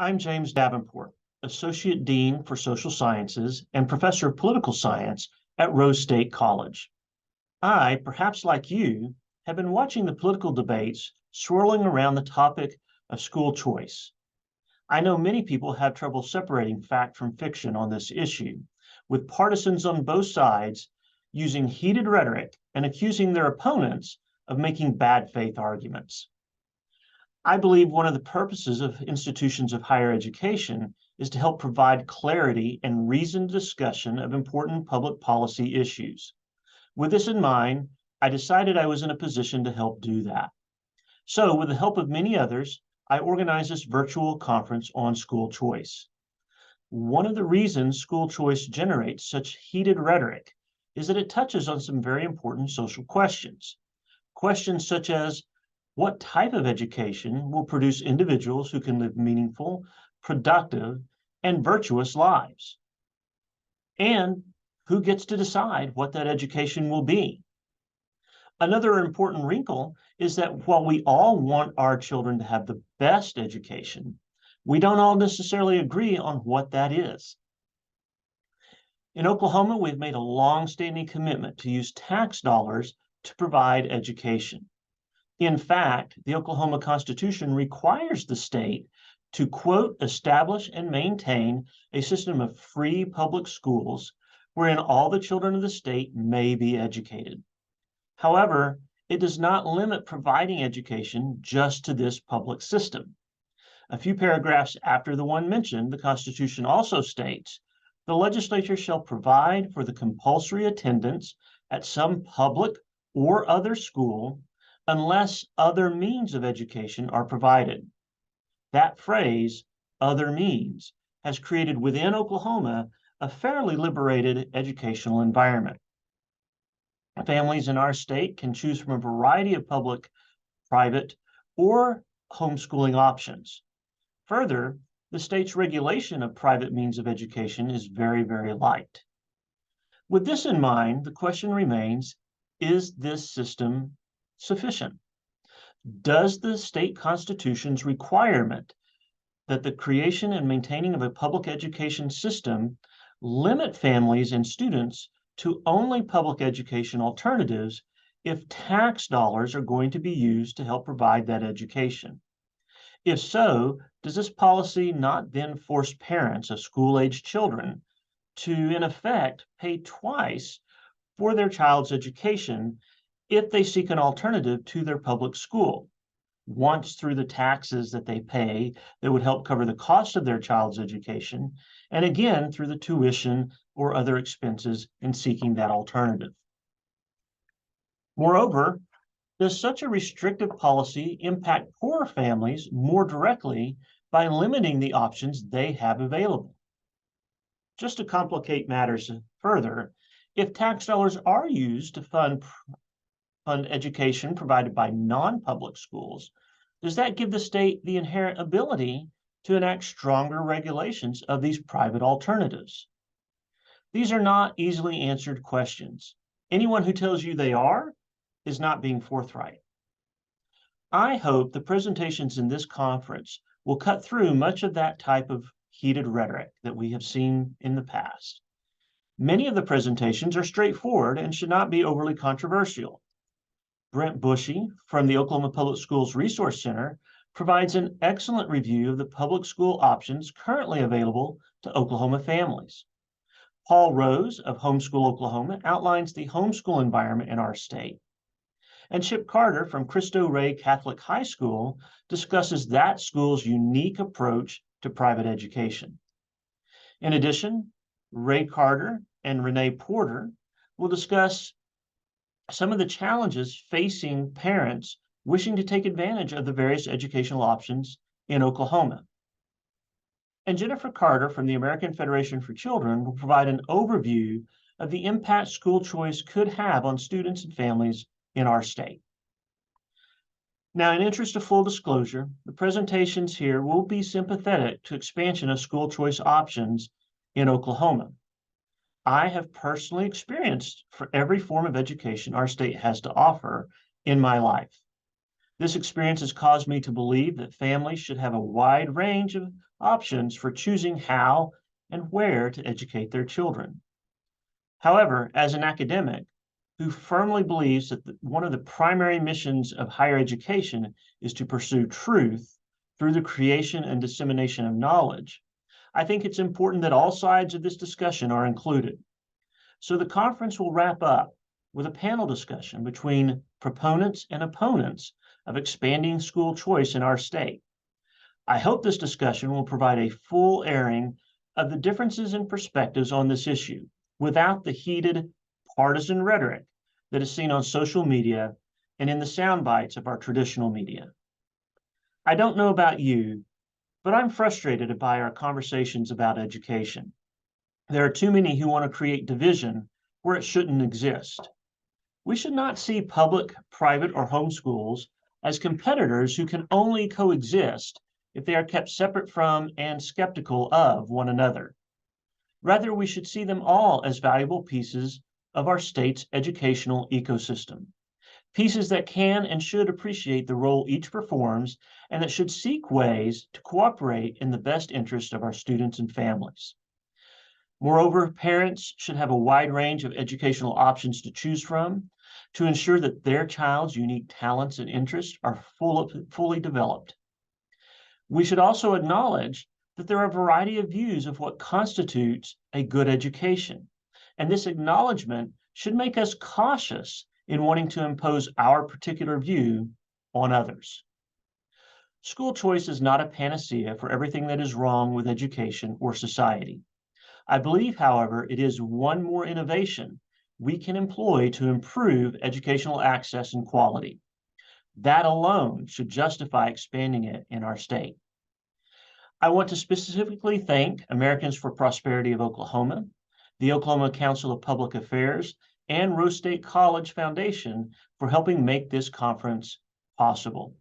I'm James Davenport, Associate Dean for Social Sciences and Professor of Political Science at Rose State College. I, perhaps like you, have been watching the political debates swirling around the topic of school choice. I know many people have trouble separating fact from fiction on this issue, with partisans on both sides using heated rhetoric and accusing their opponents of making bad faith arguments. I believe one of the purposes of institutions of higher education is to help provide clarity and reasoned discussion of important public policy issues. With this in mind, I decided I was in a position to help do that. So, with the help of many others, I organized this virtual conference on school choice. One of the reasons school choice generates such heated rhetoric is that it touches on some very important social questions. Questions such as, what type of education will produce individuals who can live meaningful, productive, and virtuous lives? And who gets to decide what that education will be? Another important wrinkle is that while we all want our children to have the best education, we don't all necessarily agree on what that is. In Oklahoma, we've made a long-standing commitment to use tax dollars to provide education. In fact, the Oklahoma Constitution requires the state to, quote, establish and maintain a system of free public schools wherein all the children of the state may be educated. However, it does not limit providing education just to this public system. A few paragraphs after the one mentioned, the Constitution also states, the legislature shall provide for the compulsory attendance at some public or other school unless other means of education are provided. That phrase, other means, has created within Oklahoma a fairly liberated educational environment. Families in our state can choose from a variety of public, private, or homeschooling options. Further, the state's regulation of private means of education is very, very light. With this in mind, the question remains, is this system sufficient? Does the state constitution's requirement that the creation and maintaining of a public education system limit families and students to only public education alternatives if tax dollars are going to be used to help provide that education? If so, does this policy not then force parents of school-aged children to, in effect, pay twice for their child's education if they seek an alternative to their public school? Once through the taxes that they pay that would help cover the cost of their child's education, and again through the tuition or other expenses in seeking that alternative. Moreover, does such a restrictive policy impact poorer families more directly by limiting the options they have available? Just to complicate matters further, if tax dollars are used to fund education provided by non-public schools, does that give the state the inherent ability to enact stronger regulations of these private alternatives? These are not easily answered questions. Anyone who tells you they are is not being forthright. I hope the presentations in this conference will cut through much of that type of heated rhetoric that we have seen in the past. Many of the presentations are straightforward and should not be overly controversial. Brent Bushy from the Oklahoma Public Schools Resource Center provides an excellent review of the public school options currently available to Oklahoma families. Paul Rose of Homeschool Oklahoma outlines the homeschool environment in our state. And Chip Carter from Cristo Rey Catholic High School discusses that school's unique approach to private education. In addition, Ray Carter and Renee Porter will discuss some of the challenges facing parents wishing to take advantage of the various educational options in Oklahoma. And Jennifer Carter from the American Federation for Children will provide an overview of the impact school choice could have on students and families in our state. Now, in interest of full disclosure, the presentations here will be sympathetic to expansion of school choice options in Oklahoma. I have personally experienced for every form of education our state has to offer in my life. This experience has caused me to believe that families should have a wide range of options for choosing how and where to educate their children. However, as an academic who firmly believes that one of the primary missions of higher education is to pursue truth through the creation and dissemination of knowledge, I think it's important that all sides of this discussion are included. So the conference will wrap up with a panel discussion between proponents and opponents of expanding school choice in our state. I hope this discussion will provide a full airing of the differences in perspectives on this issue without the heated partisan rhetoric that is seen on social media and in the sound bites of our traditional media. I don't know about you, but I'm frustrated by our conversations about education. There are too many who want to create division where it shouldn't exist. We should not see public, private, or homeschools as competitors who can only coexist if they are kept separate from and skeptical of one another. Rather, we should see them all as valuable pieces of our state's educational ecosystem, pieces that can and should appreciate the role each performs and that should seek ways to cooperate in the best interest of our students and families. Moreover, parents should have a wide range of educational options to choose from to ensure that their child's unique talents and interests are fully developed. We should also acknowledge that there are a variety of views of what constitutes a good education, and this acknowledgement should make us cautious in wanting to impose our particular view on others. School choice is not a panacea for everything that is wrong with education or society. I believe, however, it is one more innovation we can employ to improve educational access and quality. That alone should justify expanding it in our state. I want to specifically thank Americans for Prosperity of Oklahoma, the Oklahoma Council of Public Affairs, and Rose State College Foundation for helping make this conference possible.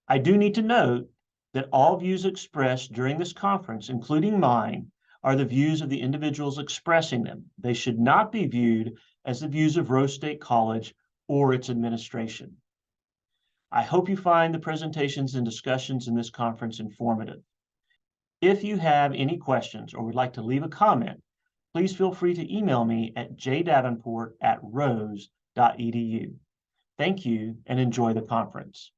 I do need to note that all views expressed during this conference, including mine, are the views of the individuals expressing them. They should not be viewed as the views of Rose State College or its administration. I hope you find the presentations and discussions in this conference informative. If you have any questions or would like to leave a comment, please feel free to email me at jdavenport@rose.edu. Thank you and enjoy the conference.